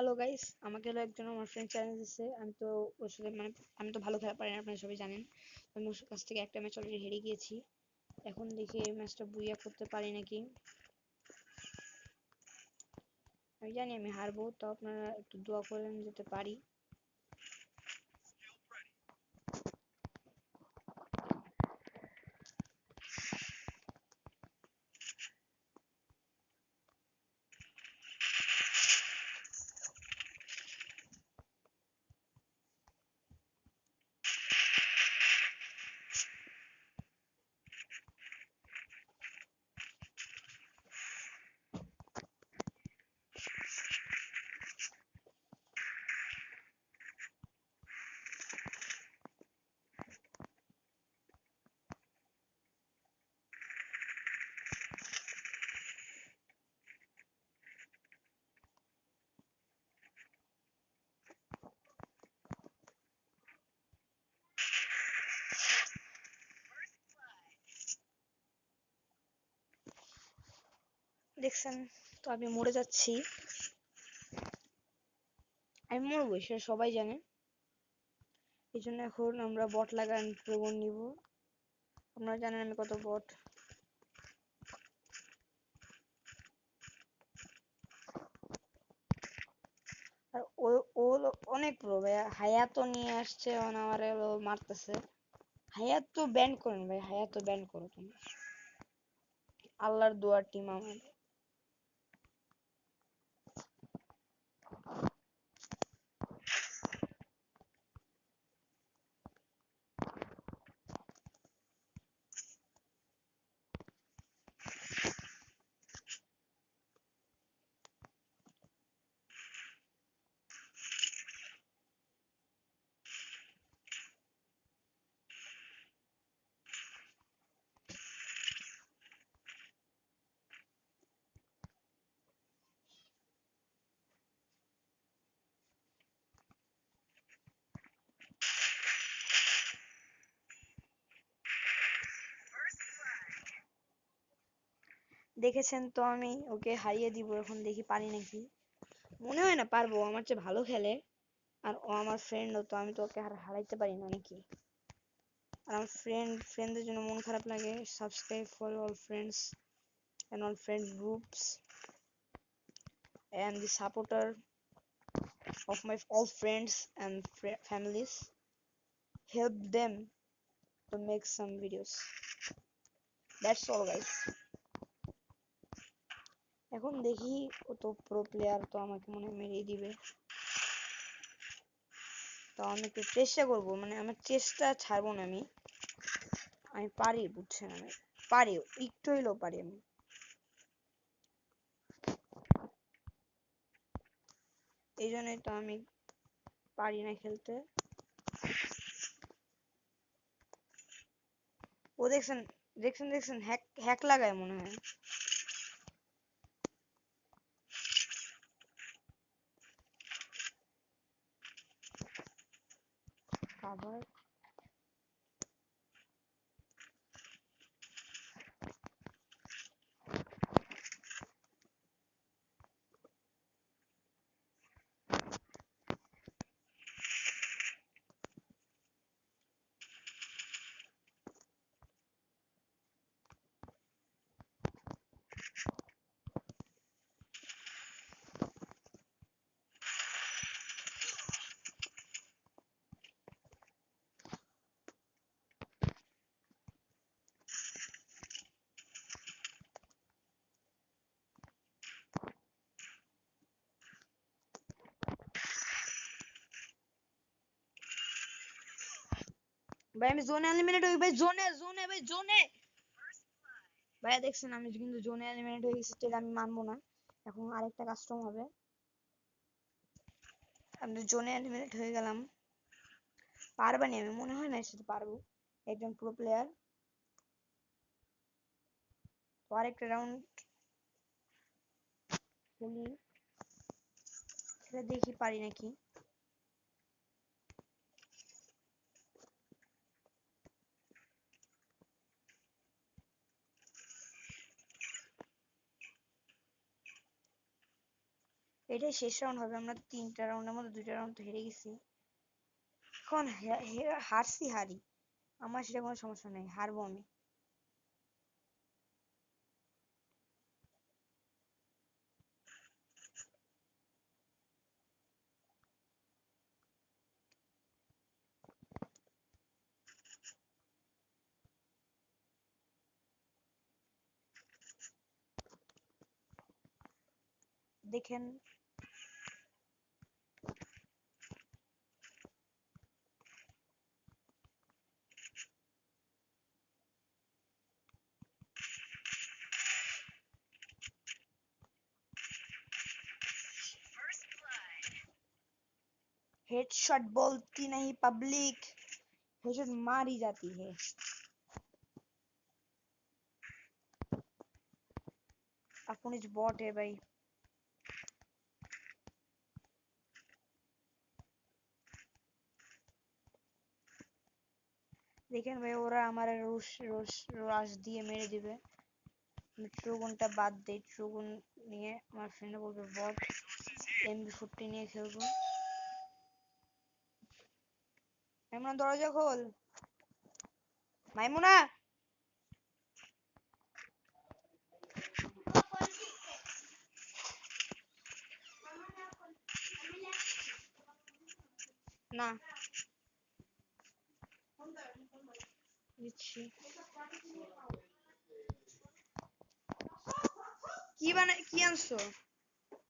Hello guys, আমাকে হলো একজন আমার ফ্রেন্ড চ্যালেঞ্জ দিচ্ছে। আমি তো ওর সাথে আমি তো ভালো খেলা পারি না, আপনারা সবাই জানেন। আমি ওর কাছ থেকে একটা ম্যাচ অলরেডি হেরে গিয়েছি। এখন দেখি এই ম্যাচটা বুইয়া করতে পারি নাকি। আমি জানি আমি হারবো, তো আপনারা একটু দোয়া করেন যেতে পারি। দেখছেন তো আমি মরে যাচ্ছি। আমি মরবো সেটা সবাই জানে। এই জন্য এখন আমরা বট লাগান প্রবণ নিব। আপনারা জানেন আমি কত বট। আর ও ও হলো অনেক প্রো ভাই, হায়াতো নিয়ে আসছে, আমার মারতেছে। হায়াতো ব্যান করেন ভাই, হায়াতো ব্যান করো তুমি। আল্লাহর দোয়ার টিম আমার। দেখেছেন তো আমি ওকে হারিয়ে দিব, এখন দেখি পারি নাকি। মনে হয় না পারবো, আমার চেয়ে ভালো খেলে। আর ও আমার ফ্রেন্ডও, তো আমি তো ওকে হারাইতে পারি না নাকি। আর আমার ফ্রেন্ডদের জন্য মন খারাপ লাগে। Subscribe for all friends and all friend groups and the supporter of my all friends and families. Help them to make some videos. That's all guys. এখন দেখি, ও তো প্রো প্লেয়ার, তো আমাকে মনে হয় মেরেই দিবে। তো আমি একটু চেষ্টা করবো, মানে আমার চেষ্টা ছাড়বো না আমি। আমি পারি, বুঝছেন, আমি পারি, একটু হইলেও পারি আমি। এই জন্যই তো আমি পারি না খেলতে। ও দেখছেন, দেখছেন হ্যাক হ্যাক লাগায় মনে হয়। আবার ভাই আমি জোনে এলিমিনেট হই ভাই, জোনে ভাই, জোনে। ভাইয়া দেখছেন আমি কিন্তু জোনে এলিমিনেট হয়ে গেছি, সেটা আমি মানবো না। এখন আরেকটা কাস্টম হবে। আমি জোনে এলিমিনেট হয়ে গেলাম। পারবানি, আমি মনে হয় না এর সাথে পারবো। একজন প্রো প্লেয়ার। তো আরেকটা রাউন্ড খেলি, খেলে দেখি পারি নাকি। এটাই শেষ রাউন্ড হবে, আমরা 3টা রাউন্ডের মধ্যে 2টা রাউন্ড তো হেরে গেছি। এখন হারছি হারি, আমার সেটা কোনো সমস্যা নেই, হারবো আমি। দেখেন हेडशॉट बोलती नहीं पब्लिक, हेडशॉट मारी जाती है। अपन इस बॉट है भाई। देखें भाई ওরা আমার রাশ দিয়ে মেরে দিবে। আমি ট্রুগনটা বাদ দেই, ট্রুগন নিয়ে আমার ফ্রেন্ড বলবে বট, এমবি40 নিয়ে খেলবো। মাইমুনা দরজা খোল, মাইমুনা। না দিচ্ছি। কি আনছো?